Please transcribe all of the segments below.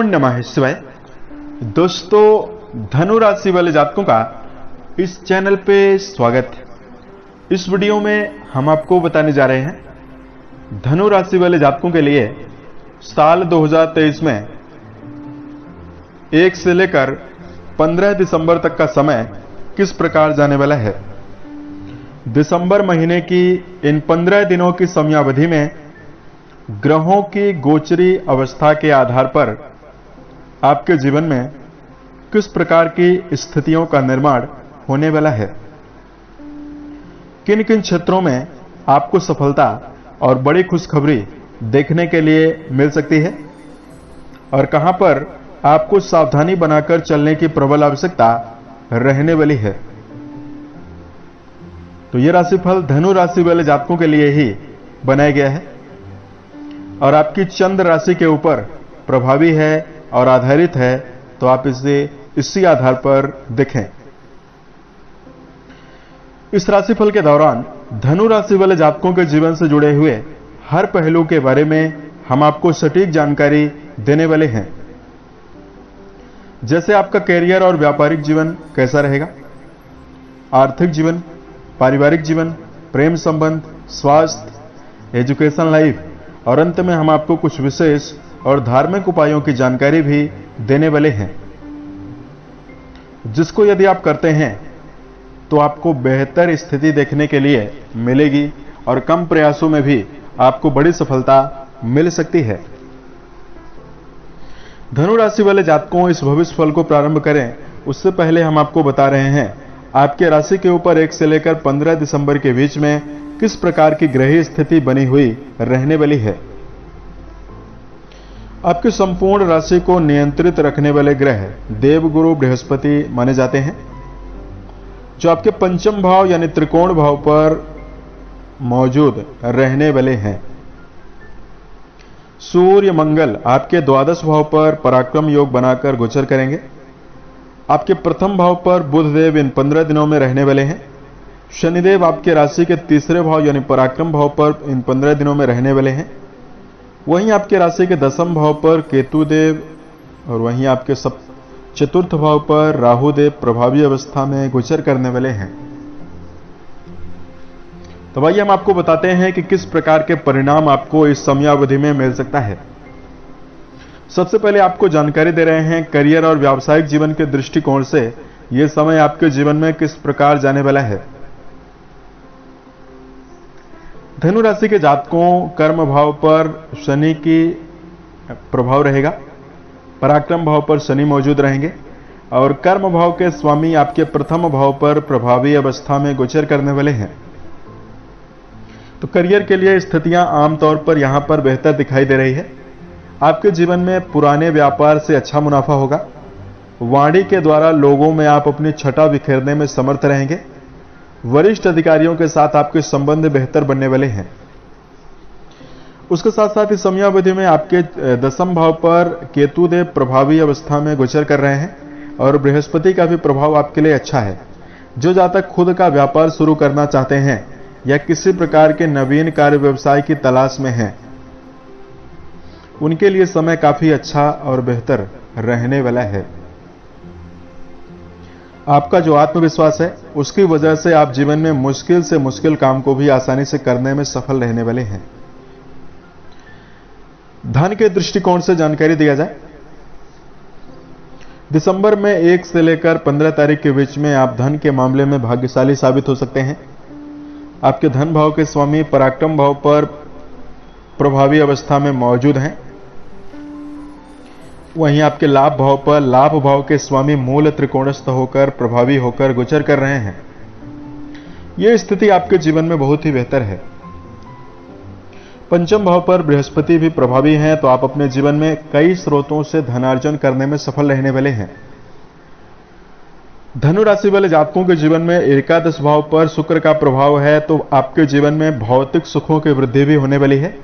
नमः शिवाय। दोस्तों, धनु राशि वाले जातकों का इस चैनल पे स्वागत है। इस वीडियो में हम आपको बताने जा रहे हैं धनु राशि वाले जातकों के लिए साल 2023 में 1 से लेकर 15 दिसंबर तक का समय किस प्रकार जाने वाला है। दिसंबर महीने की इन 15 दिनों की समयावधि में ग्रहों की गोचरी अवस्था के आधार पर आपके जीवन में किस प्रकार की स्थितियों का निर्माण होने वाला है, किन किन क्षेत्रों में आपको सफलता और बड़ी खुशखबरी देखने के लिए मिल सकती है और कहां पर आपको सावधानी बनाकर चलने की प्रबल आवश्यकता रहने वाली है। तो यह राशिफल धनु राशि वाले जातकों के लिए ही बनाया गया है और आपकी चंद्र राशि के ऊपर प्रभावी है और आधारित है, तो आप इसे इसी आधार पर देखें। इस राशिफल के दौरान धनु राशि वाले जातकों के जीवन से जुड़े हुए हर पहलू के बारे में हम आपको सटीक जानकारी देने वाले हैं। जैसे आपका कैरियर और व्यापारिक जीवन कैसा रहेगा, आर्थिक जीवन, पारिवारिक जीवन, प्रेम संबंध, स्वास्थ्य, एजुकेशन लाइफ और अंत में हम आपको कुछ विशेष और धार्मिक उपायों की जानकारी भी देने वाले हैं, जिसको यदि आप करते हैं तो आपको बेहतर स्थिति देखने के लिए मिलेगी और कम प्रयासों में भी आपको बड़ी सफलता मिल सकती है। धनु राशि वाले जातकों, इस भविष्य फल को प्रारंभ करें उससे पहले हम आपको बता रहे हैं आपके राशि के ऊपर 1 से लेकर 15 दिसंबर के बीच में किस प्रकार की ग्रहीय स्थिति बनी हुई रहने वाली है। आपकी संपूर्ण राशि को नियंत्रित रखने वाले ग्रह देवगुरु बृहस्पति माने जाते हैं, जो आपके पंचम भाव यानी त्रिकोण भाव पर मौजूद रहने वाले हैं। सूर्य मंगल आपके द्वादश भाव पर पराक्रम योग बनाकर गोचर करेंगे। आपके प्रथम भाव पर बुधदेव इन 15 दिनों में रहने वाले हैं। शनिदेव आपके राशि के तीसरे भाव यानी पराक्रम भाव पर इन 15 दिनों में रहने वाले हैं। वहीं आपके राशि के दसम भाव पर केतुदेव और वहीं आपके चतुर्थ भाव पर राहुदेव प्रभावी अवस्था में गोचर करने वाले हैं। तो भाई हम आपको बताते हैं कि किस प्रकार के परिणाम आपको इस समयावधि में मिल सकता है। सबसे पहले आपको जानकारी दे रहे हैं करियर और व्यावसायिक जीवन के दृष्टिकोण से यह समय आपके जीवन में किस प्रकार जाने वाला है। धनु राशि के जातकों, कर्म भाव पर शनि की प्रभाव रहेगा, पराक्रम भाव पर शनि मौजूद रहेंगे और कर्म भाव के स्वामी आपके प्रथम भाव पर प्रभावी अवस्था में गोचर करने वाले हैं। तो करियर के लिए स्थितियां आमतौर पर यहां पर बेहतर दिखाई दे रही है। आपके जीवन में पुराने व्यापार से अच्छा मुनाफा होगा। वाणी के द्वारा लोगों में आप अपनी छटा बिखेरने में समर्थ रहेंगे। वरिष्ठ अधिकारियों के साथ आपके संबंध बेहतर बनने वाले हैं। उसके साथ साथ इस समयावधि में आपके दसम भाव पर केतुदेव प्रभावी अवस्था में गोचर कर रहे हैं और बृहस्पति का भी प्रभाव आपके लिए अच्छा है। जो जातक खुद का व्यापार शुरू करना चाहते हैं या किसी प्रकार के नवीन कार्य व्यवसाय की तलाश में हैं, उनके लिए समय काफी अच्छा और बेहतर रहने वाला है। आपका जो आत्मविश्वास है उसकी वजह से आप जीवन में मुश्किल से मुश्किल काम को भी आसानी से करने में सफल रहने वाले हैं। धन के दृष्टिकोण से जानकारी दिया जाए, दिसंबर में 1 से लेकर 15 तारीख के बीच में आप धन के मामले में भाग्यशाली साबित हो सकते हैं। आपके धन भाव के स्वामी पराक्रम भाव पर प्रभावी अवस्था में मौजूद हैं। वहीं आपके लाभ भाव पर लाभ भाव के स्वामी मूल त्रिकोणस्थ होकर प्रभावी होकर गोचर कर रहे हैं। यह स्थिति आपके जीवन में बहुत ही बेहतर है। पंचम भाव पर बृहस्पति भी प्रभावी हैं, तो आप अपने जीवन में कई स्रोतों से धनार्जन करने में सफल रहने वाले हैं। धनु राशि वाले जातकों के जीवन में एकादश भाव पर शुक्र का प्रभाव है, तो आपके जीवन में भौतिक सुखों की वृद्धि भी होने वाली है।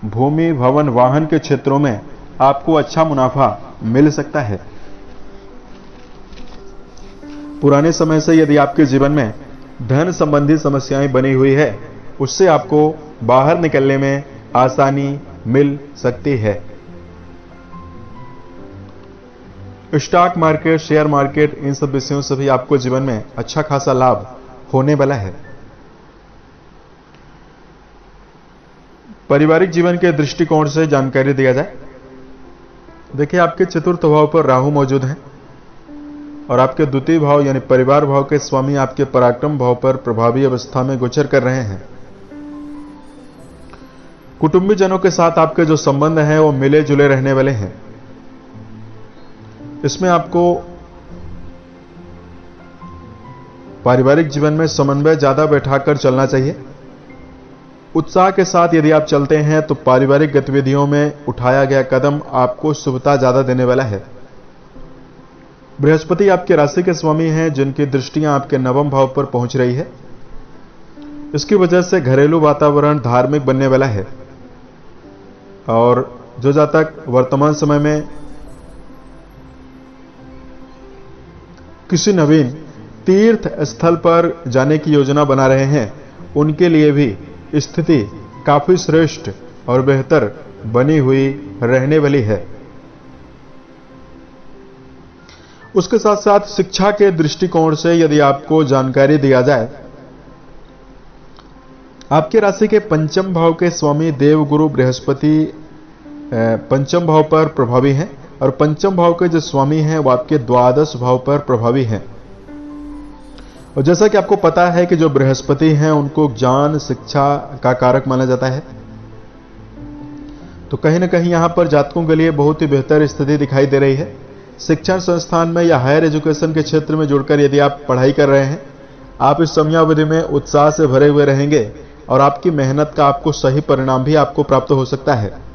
भूमि, भवन, वाहन के क्षेत्रों में आपको अच्छा मुनाफा मिल सकता है। पुराने समय से यदि आपके जीवन में धन संबंधी समस्याएं बनी हुई है, उससे आपको बाहर निकलने में आसानी मिल सकती है। स्टॉक मार्केट, शेयर मार्केट, इन सब विषयों से भी आपको जीवन में अच्छा खासा लाभ होने वाला है। पारिवारिक जीवन के दृष्टिकोण से जानकारी दिया जाए, देखिए आपके चतुर्थ भाव पर राहु मौजूद हैं और आपके द्वितीय भाव यानी परिवार भाव के स्वामी आपके पराक्रम भाव पर प्रभावी अवस्था में गोचर कर रहे हैं। कुटुंबी जनों के साथ आपके जो संबंध हैं वो मिले जुले रहने वाले हैं। इसमें आपको पारिवारिक जीवन में समन्वय ज्यादा बैठाकर चलना चाहिए। उत्साह के साथ यदि आप चलते हैं तो पारिवारिक गतिविधियों में उठाया गया कदम आपको शुभता ज्यादा देने वाला है। बृहस्पति आपके राशि के स्वामी हैं, जिनकी दृष्टियां आपके नवम भाव पर पहुंच रही है। इसकी वजह से घरेलू वातावरण धार्मिक बनने वाला है और जो जातक वर्तमान समय में किसी नवीन तीर्थ स्थल पर जाने की योजना बना रहे हैं, उनके लिए भी स्थिति काफी श्रेष्ठ और बेहतर बनी हुई रहने वाली है। उसके साथ साथ शिक्षा के दृष्टिकोण से यदि आपको जानकारी दिया जाए, आपके राशि के पंचम भाव के स्वामी देवगुरु बृहस्पति पंचम भाव पर प्रभावी हैं और पंचम भाव के जो स्वामी हैं वो आपके द्वादश भाव पर प्रभावी हैं। और जैसा कि आपको पता है कि जो बृहस्पति हैं उनको ज्ञान शिक्षा का कारक माना जाता है, तो कहीं ना कहीं यहां पर जातकों के लिए बहुत ही बेहतर स्थिति दिखाई दे रही है। शिक्षण संस्थान में या हायर एजुकेशन के क्षेत्र में जुड़कर यदि आप पढ़ाई कर रहे हैं, आप इस समयावधि में उत्साह से भरे हुए रहेंगे और आपकी मेहनत का आपको सही परिणाम भी आपको प्राप्त हो सकता है।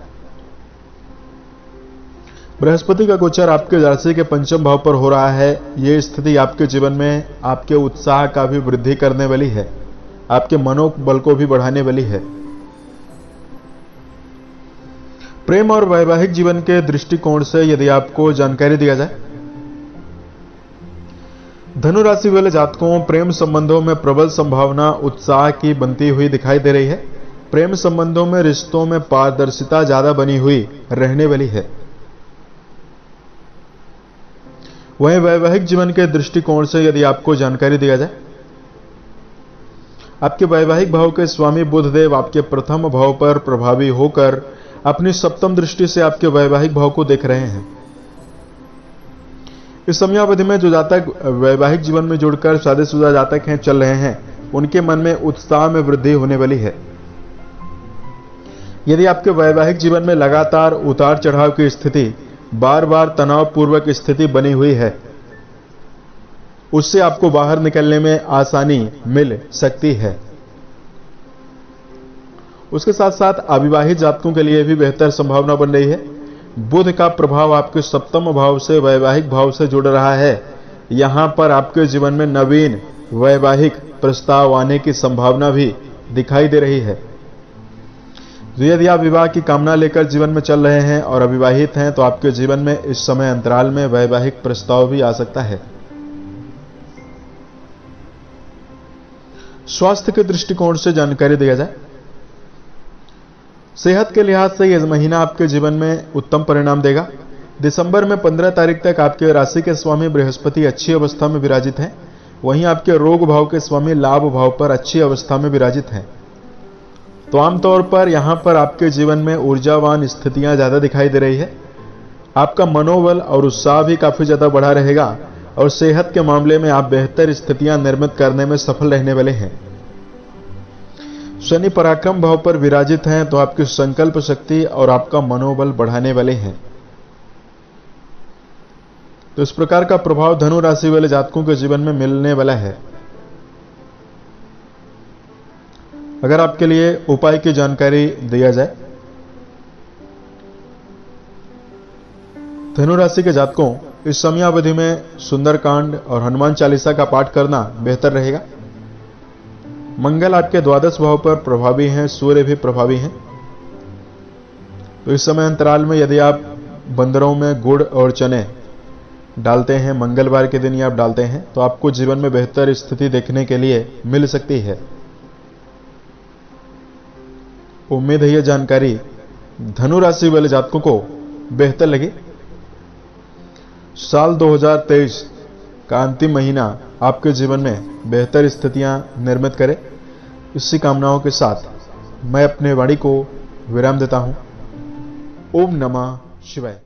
बृहस्पति का गोचर आपके राशि के पंचम भाव पर हो रहा है। यह स्थिति आपके जीवन में आपके उत्साह का भी वृद्धि करने वाली है, आपके मनोबल को भी बढ़ाने वाली है। प्रेम और वैवाहिक जीवन के दृष्टिकोण से यदि आपको जानकारी दिया जाए, धनु राशि वाले जातकों प्रेम संबंधों में प्रबल संभावना उत्साह की बनती हुई दिखाई दे रही है। प्रेम संबंधों में रिश्तों में पारदर्शिता ज्यादा बनी हुई रहने वाली है। वहीं वैवाहिक जीवन के दृष्टिकोण से यदि आपको जानकारी दिया जाए, आपके वैवाहिक भाव के स्वामी बुधदेव आपके प्रथम भाव पर प्रभावी होकर अपनी सप्तम दृष्टि से आपके वैवाहिक भाव को देख रहे हैं। इस समयावधि में जो जातक वैवाहिक जीवन में जुड़कर शादीशुदा जातक हैं चल रहे हैं, उनके मन में उत्साह में वृद्धि होने वाली है। यदि आपके वैवाहिक जीवन में लगातार उतार चढ़ाव की स्थिति, बार बार तनावपूर्वक स्थिति बनी हुई है, उससे आपको बाहर निकलने में आसानी मिल सकती है। उसके साथ साथ अविवाहित जातकों के लिए भी बेहतर संभावना बन रही है। बुध का प्रभाव आपके सप्तम भाव से वैवाहिक भाव से जुड़ रहा है। यहां पर आपके जीवन में नवीन वैवाहिक प्रस्ताव आने की संभावना भी दिखाई दे रही है। तो यदि आप विवाह की कामना लेकर जीवन में चल रहे हैं और अविवाहित हैं, तो आपके जीवन में इस समय अंतराल में वैवाहिक प्रस्ताव भी आ सकता है। स्वास्थ्य के दृष्टिकोण से जानकारी दिया जाए, सेहत के लिहाज से यह महीना आपके जीवन में उत्तम परिणाम देगा। दिसंबर में 15 तारीख तक आपके राशि के स्वामी बृहस्पति अच्छी अवस्था में विराजित हैं। वहीं आपके रोग भाव के स्वामी लाभ भाव पर अच्छी अवस्था में विराजित हैं। तो आमतौर पर यहां पर आपके जीवन में ऊर्जावान स्थितियां ज्यादा दिखाई दे रही है। आपका मनोबल और उत्साह भी काफी ज्यादा बढ़ा रहेगा और सेहत के मामले में आप बेहतर स्थितियां निर्मित करने में सफल रहने वाले हैं। शनि पराक्रम भाव पर विराजित हैं, तो आपकी संकल्प शक्ति और आपका मनोबल बढ़ाने वाले हैं। तो इस प्रकार का प्रभाव धनु राशि वाले जातकों के जीवन में मिलने वाला है। अगर आपके लिए उपाय की जानकारी दिया जाए, धनु राशि के जातकों इस समयावधि में सुंदरकांड और हनुमान चालीसा का पाठ करना बेहतर रहेगा। मंगल आपके द्वादश भाव पर प्रभावी हैं, सूर्य भी प्रभावी हैं। तो इस समय अंतराल में यदि आप बंदरों में गुड़ और चने डालते हैं, मंगलवार के दिन ही आप डालते हैं, तो आपको जीवन में बेहतर स्थिति देखने के लिए मिल सकती है। उम्मीद है यह जानकारी धनु राशि वाले जातकों को बेहतर लगी। साल 2023 का अंतिम महीना आपके जीवन में बेहतर स्थितियां निर्मित करे। इसी कामनाओं के साथ मैं अपने वाणी को विराम देता हूं। ओम नमः शिवाय।